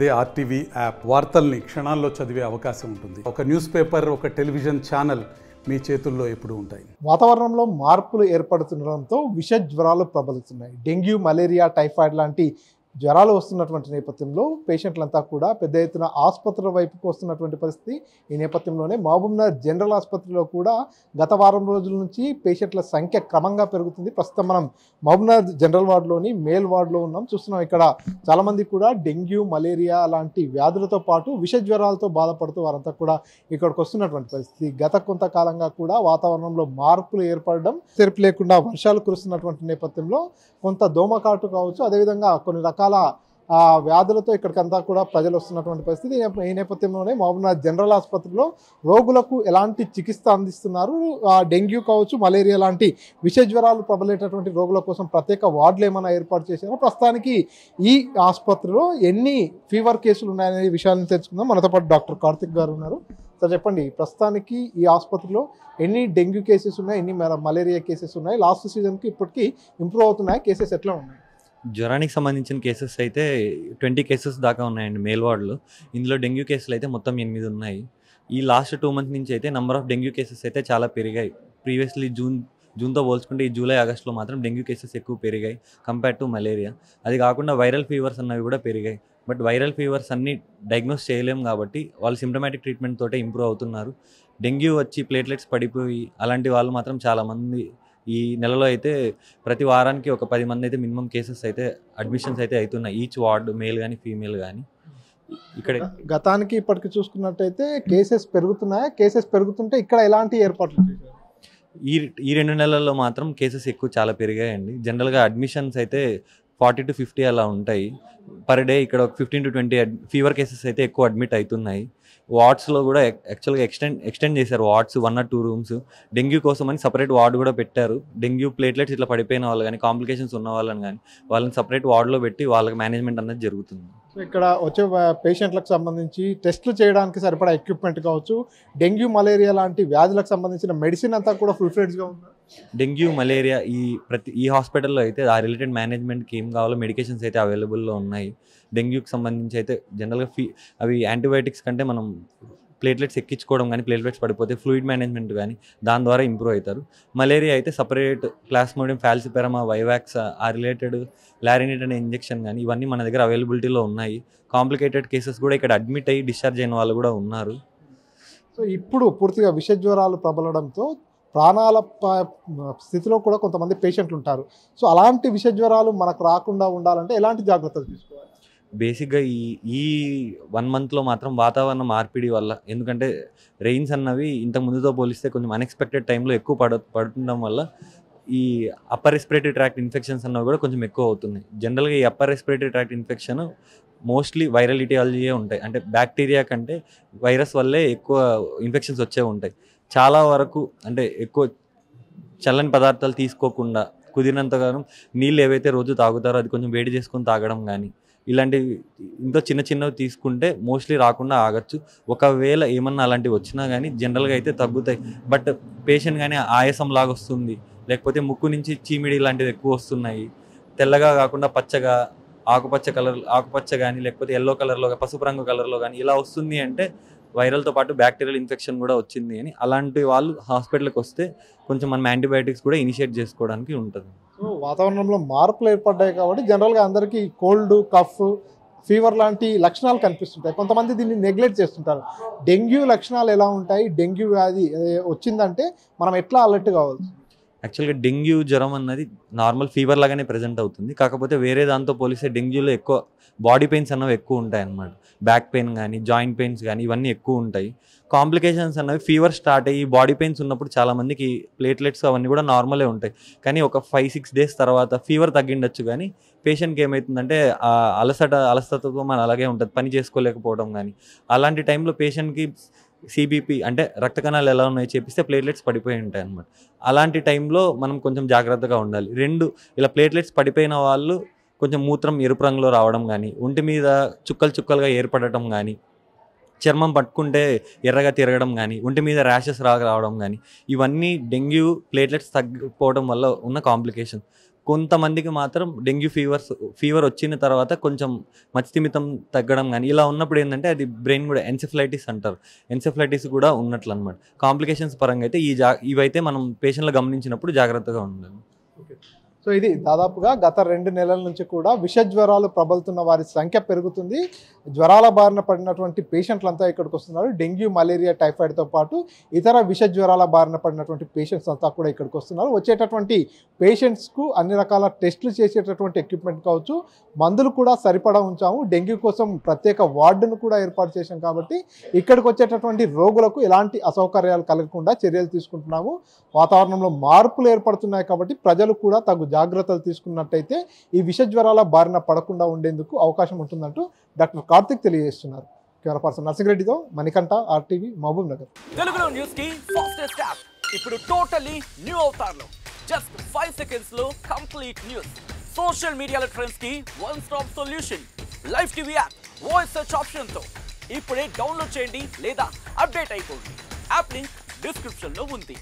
అదే RTV app వార్తల్ని క్షణాల్లో చదివే అవకాశం ఉంటుంది. ఒక న్యూస్ పేపర్, ఒక టెలివిజన్ ఛానల్ మీ చేతుల్లో ఎప్పుడూ ఉంటాయి. వాతావరణంలో మార్పులు ఏర్పడుతుండడంతో విష జ్వరాలు ప్రబలుతున్నాయి. డెంగ్యూ, మలేరియా, టైఫాయిడ్ లాంటి జ్వరాలు వస్తున్నటువంటి నేపథ్యంలో పేషెంట్లంతా కూడా పెద్ద ఎత్తున ఆసుపత్రుల వైపుకు వస్తున్నటువంటి పరిస్థితి. ఈ నేపథ్యంలోనే మహబూబ్నగర్ జనరల్ ఆసుపత్రిలో కూడా గత వారం రోజుల నుంచి పేషెంట్ల సంఖ్య క్రమంగా పెరుగుతుంది. ప్రస్తుతం మనం మహబూబ్నగర్ జనరల్ వార్డులోని మేల్ వార్డులో ఉన్నాం. చూస్తున్నాం ఇక్కడ చాలామంది కూడా డెంగ్యూ, మలేరియా లాంటి వ్యాధులతో పాటు విష జ్వరాలతో బాధపడుతూ వారంతా కూడా ఇక్కడికి వస్తున్నటువంటి పరిస్థితి. గత కొంతకాలంగా కూడా వాతావరణంలో మార్పులు ఏర్పడడం, తెరపు లేకుండా వర్షాలు కురుస్తున్నటువంటి నేపథ్యంలో కొంత దోమకాటు కావచ్చు, అదేవిధంగా కొన్ని రకాల వ్యాధులతో ఇక్కడికంతా కూడా ప్రజలు వస్తున్నటువంటి పరిస్థితి. ఈ నేపథ్యంలోనే మహబూబ్నగర్ జనరల్ ఆసుపత్రిలో రోగులకు ఎలాంటి చికిత్స అందిస్తున్నారు, డెంగ్యూ కావచ్చు, మలేరియా లాంటి విష జ్వరాలు ప్రబలేటటువంటి రోగుల కోసం ప్రత్యేక వార్డులు ఏమైనా ఏర్పాటు చేశారు, ప్రస్తుతానికి ఈ ఆసుపత్రిలో ఎన్ని ఫీవర్ కేసులు ఉన్నాయనే విషయాలను తెలుసుకుందాం. మనతో పాటు డాక్టర్ కార్తిక్ గారు ఉన్నారు. సార్ చెప్పండి, ప్రస్తుతానికి ఈ ఆసుపత్రిలో ఎన్ని డెంగ్యూ కేసెస్ ఉన్నాయి, ఎన్ని మలేరియా కేసెస్ ఉన్నాయి, లాస్ట్ సీజన్కి ఇప్పటికీ ఇంప్రూవ్ అవుతున్నాయి, కేసెస్ ఎట్లా ఉన్నాయి? జ్వరానికి సంబంధించిన కేసెస్ అయితే 20 కేసెస్ దాకా ఉన్నాయండి మేల్ వార్డులో. ఇందులో డెంగ్యూ కేసులు అయితే మొత్తం 8 ఉన్నాయి. ఈ లాస్ట్ 2 మంత్స్ నుంచి అయితే నెంబర్ ఆఫ్ డెంగ్యూ కేసెస్ అయితే చాలా పెరిగాయి. ప్రీవియస్లీ జూన్తో పోల్చుకుంటే ఈ జూలై, ఆగస్టులో మాత్రం డెంగ్యూ కేసెస్ ఎక్కువ పెరిగాయి కంపేర్ టు మలేరియా. అది కాకుండా వైరల్ ఫీవర్స్ అన్నవి కూడా పెరిగాయి. బట్ వైరల్ ఫీవర్స్ అన్నీ డయాగ్నోస్ చేయలేము కాబట్టి వాళ్ళు సిమ్టమాటిక్ ట్రీట్మెంట్ తోటే ఇంప్రూవ్ అవుతున్నారు. డెంగ్యూ వచ్చి ప్లేట్లెట్స్ పడిపోయి అలాంటి వాళ్ళు మాత్రం చాలామంది ఈ నెలలో అయితే ప్రతి వారానికి ఒక 10 మంది అయితే మినిమం కేసెస్ అయితే అడ్మిషన్స్ అయితే అవుతున్నాయి. ఈచ్ వార్డు, మేల్ కానీ ఫీమేల్ కానీ. ఇక్కడ గతానికి ఇప్పటికి చూసుకున్నట్టయితే కేసెస్ పెరుగుతున్నాయా? కేసెస్ పెరుగుతుంటే ఇక్కడ ఎలాంటి ఏర్పాట్లు చేశారు? ఈ 2 నెలల్లో మాత్రం కేసెస్ ఎక్కువ చాలా పెరిగాయండి. జనరల్గా అడ్మిషన్స్ అయితే 40 to 50 అలా ఉంటాయి పర్ డే. ఇక్కడ 15 to 20 ఫీవర్ కేసెస్ అయితే ఎక్కువ అడ్మిట్ అవుతున్నాయి. వార్డ్స్లో కూడా యాక్చువల్గా ఎక్స్టెండ్ చేశారు వార్డ్స్, 1 or 2 రూమ్స్ డెంగ్యూ కోసం అని సపరేట్ వార్డు కూడా పెట్టారు. డెంగ్యూ ప్లేట్లెట్స్ ఇట్లా పడిపోయిన వాళ్ళు కానీ, కాంప్లికేషన్స్ ఉన్న వాళ్ళని కానీ వాళ్ళని సపరేట్ వార్డులో పెట్టి వాళ్ళకి మేనేజ్మెంట్ అనేది జరుగుతుంది. సో ఇక్కడ వచ్చే పేషెంట్లకు సంబంధించి టెస్టులు చేయడానికి సరిపడా ఎక్విప్మెంట్ కావచ్చు, డెంగ్యూ, మలేరియా లాంటి వ్యాధులకు సంబంధించిన మెడిసిన్ అంతా కూడా ఫుల్ ఫ్లెడ్జ్గా ఉంది. డెంగ్యూ, మలేరియా ఈ హాస్పిటల్లో అయితే ఆ రిలేటెడ్ మేనేజ్మెంట్కి ఏం కావాలో మెడికేషన్స్ అయితే అవైలబుల్లో ఉన్నాయి. డెంగ్యూకి సంబంధించి అయితే జనరల్గా అవి యాంటీబయాటిక్స్ కంటే మనం ప్లేట్లెట్స్ ఎక్కించుకోవడం కానీ, ప్లేట్లెట్స్ పడిపోతే ఫ్లూయిడ్ మేనేజ్మెంట్ కానీ దాని ద్వారా ఇంప్రూవ్ అవుతారు. మలేరియా అయితే సపరేట్ ప్లాస్మోడియం, ఫాల్సిపెరమా, వైవాక్స్, ఆ రిలేటెడ్ లారినిట్ అనే ఇంజెక్షన్ కానీ ఇవన్నీ మన దగ్గర అవైలబిలిటీలో ఉన్నాయి. కాంప్లికేటెడ్ కేసెస్ కూడా ఇక్కడ అడ్మిట్ అయ్యి డిశ్చార్జ్ అయిన వాళ్ళు కూడా ఉన్నారు. సో ఇప్పుడు పూర్తిగా విష జ్వరాలు ప్రబలడంతో ప్రాణాల స్థితిలో కూడా కొంతమంది పేషెంట్లు ఉంటారు. సో అలాంటి విష జ్వరాలు మనకు రాకుండా ఉండాలంటే ఎలాంటి జాగ్రత్తలు తీసుకోవాలి? బేసిక్గా ఈ 1 మంత్లో మాత్రం వాతావరణ మార్పిడి వల్ల, ఎందుకంటే రెయిన్స్ అన్నవి ఇంతకు ముందుతో పోలిస్తే కొంచెం అన్ఎక్స్పెక్టెడ్ టైంలో ఎక్కువ పడుతుండడం వల్ల ఈ అప్పర్ రెస్పిరేటరీ ట్రాక్ట్ ఇన్ఫెక్షన్స్ అన్నవి కూడా కొంచెం ఎక్కువ అవుతున్నాయి. జనరల్గా ఈ upper respiratory tract infection mostly viral ఇటియాలజీయే ఉంటాయి. అంటే బ్యాక్టీరియా కంటే వైరస్ వల్లే ఎక్కువ ఇన్ఫెక్షన్స్ వచ్చే ఉంటాయి. చాలా వరకు అంటే ఎక్కువ చల్లని పదార్థాలు తీసుకోకుండా కుదిరినంతగానో నీళ్ళు ఏవైతే రోజు తాగుతారో అది కొంచెం వేడి చేసుకొని తాగడం కానీ ఇలాంటివి ఇంత చిన్నవి తీసుకుంటే మోస్ట్లీ రాకుండా ఆగచ్చు. ఒకవేళ ఏమన్నా అలాంటివి వచ్చినా కానీ జనరల్గా అయితే తగ్గుతాయి. బట్ పేషెంట్ కానీ ఆయాసం లాగా వస్తుంది, లేకపోతే ముక్కు నుంచి చీమిడి లాంటివి ఎక్కువ వస్తున్నాయి, తెల్లగా కాకుండా పచ్చగా, ఆకుపచ్చ కానీ లేకపోతే ఎల్లో కలర్లో, పసుపు రంగు కలర్లో కానీ ఇలా వస్తుంది అంటే వైరల్తో పాటు బ్యాక్టీరియల్ ఇన్ఫెక్షన్ కూడా వచ్చింది అని. అలాంటి వాళ్ళు హాస్పిటల్కి వస్తే కొంచెం మనం యాంటీబయాటిక్స్ కూడా ఇనిషియేట్ చేసుకోవడానికి ఉంటుంది. సో వాతావరణంలో మార్పులు ఏర్పడ్డాయి కాబట్టి జనరల్గా అందరికీ కోల్డ్, కఫ్, ఫీవర్ లాంటి లక్షణాలు కనిపిస్తుంటాయి. కొంతమంది దీన్ని నెగ్లెక్ట్ చేస్తుంటారు. డెంగ్యూ లక్షణాలు ఎలా ఉంటాయి? డెంగ్యూ వ్యాధి వచ్చిందంటే మనం ఎట్లా అలర్ట్ కావాలి? యాక్చువల్గా డెంగ్యూ జ్వరం అన్నది నార్మల్ ఫీవర్ లాగానే ప్రజెంట్ అవుతుంది. కాకపోతే వేరే దాంతో పోలిస్తే డెంగ్యూలో ఎక్కువ బాడీ పెయిన్స్ అన్నవి ఎక్కువ ఉంటాయి అన్నమాట. బ్యాక్ పెయిన్ కానీ, జాయింట్ పెయిన్స్ కానీ ఇవన్నీ ఎక్కువ ఉంటాయి. కాంప్లికేషన్స్ అన్నవి ఫీవర్ స్టార్ట్ అయ్యి బాడీ పెయిన్స్ ఉన్నప్పుడు చాలామందికి ప్లేట్లెట్స్ అవన్నీ కూడా నార్మలే ఉంటాయి. కానీ ఒక 5-6 days తర్వాత ఫీవర్ తగ్గిండొచ్చు, కానీ పేషెంట్కి ఏమవుతుందంటే అలసటతో మన అలాగే ఉంటుంది, పని చేసుకోలేకపోవడం కానీ. అలాంటి టైంలో పేషెంట్కి సిబిపి అంటే రక్త కణాలు ఎలా ఉన్నాయో చేపిస్తే ప్లేట్లెట్స్ పడిపోయి ఉంటాయి అన్నమాట. అలాంటి టైంలో మనం కొంచెం జాగ్రత్తగా ఉండాలి. ఇలా ప్లేట్లెట్స్ పడిపోయిన వాళ్ళు కొంచెం మూత్రం ఎరుపు రంగులో రావడం కానీ, ఒంటి మీద చుక్కలుగా ఏర్పడటం కానీ, చర్మం పట్టుకుంటే ఎర్రగా తిరగడం కానీ, ఒంటి మీద ర్యాషెస్ రావడం కానీ ఇవన్నీ డెంగ్యూ ప్లేట్లెట్స్ తగ్గిపోవడం వల్ల ఉన్న కాంప్లికేషన్. కొంతమందికి మాత్రం డెంగ్యూ ఫీవర్ వచ్చిన తర్వాత కొంచెం మత్తిమితం తగ్గడం కానీ ఇలా ఉన్నప్పుడు ఏంటంటే అది బ్రెయిన్ కూడా ఎన్సెఫలైటిస్ అంటారు, ఎన్సెఫలైటిస్ కూడా ఉన్నట్లు అనమాట. కాంప్లికేషన్స్ పరంగా అయితే ఇవైతే మనం పేషెంట్లు గమనించినప్పుడు జాగ్రత్తగా ఉండాలి. సో ఇది దాదాపుగా గత 2 నెలల నుంచి కూడా విష జ్వరాలు ప్రబలుతున్న వారి సంఖ్య పెరుగుతుంది. జ్వరాల బారిన పడినటువంటి పేషెంట్లంతా ఇక్కడికి వస్తున్నారు. డెంగ్యూ, మలేరియా, టైఫాయిడ్తో పాటు ఇతర విష జ్వరాల బారిన పడినటువంటి పేషెంట్స్ అంతా కూడా ఇక్కడికి వస్తున్నారు. వచ్చేటటువంటి పేషెంట్స్కు అన్ని రకాల టెస్టులు చేసేటటువంటి ఎక్విప్మెంట్ కావచ్చు, మందులు కూడా సరిపడా ఉంచాము. డెంగ్యూ కోసం ప్రత్యేక వార్డును కూడా ఏర్పాటు చేశాం కాబట్టి ఇక్కడికి వచ్చేటటువంటి రోగులకు ఎలాంటి అసౌకర్యాలు కలగకుండా చర్యలు తీసుకుంటున్నాము. వాతావరణంలో మార్పులు ఏర్పడుతున్నాయి కాబట్టి ప్రజలు కూడా తగు జాగ్రత్తలు తీసుకున్నట్టయితే ఈ విష జ్వరాల బారిన పడకుండా ఉండేందుకు అవకాశం ఉంటుందంటూ డాక్టర్ కార్తిక్ తెలియజేస్తున్నారు. కెమెరా పర్సన్ నర్సింగ్రెడ్డితో మణికంఠ, RTV, మహబూబ్ నగర్. తెలుగులో న్యూస్ కి ఫాస్టెస్ట్ యాప్ ఇప్పుడు టోటల్లీ న్యూ అవతార్లో జస్ట్ 5 సెకండ్స్ లో కంప్లీట్ న్యూస్. సోషల్ మీడియాలో ట్రెండ్స్ కి one stop solution. Live TV app voice search option తో ఇప్పుడే డౌన్లోడ్ చేయండి లేదా అప్డేట్ అయిపోండి. యాప్ లింక్ డిస్క్రిప్షన్ లో ఉంది.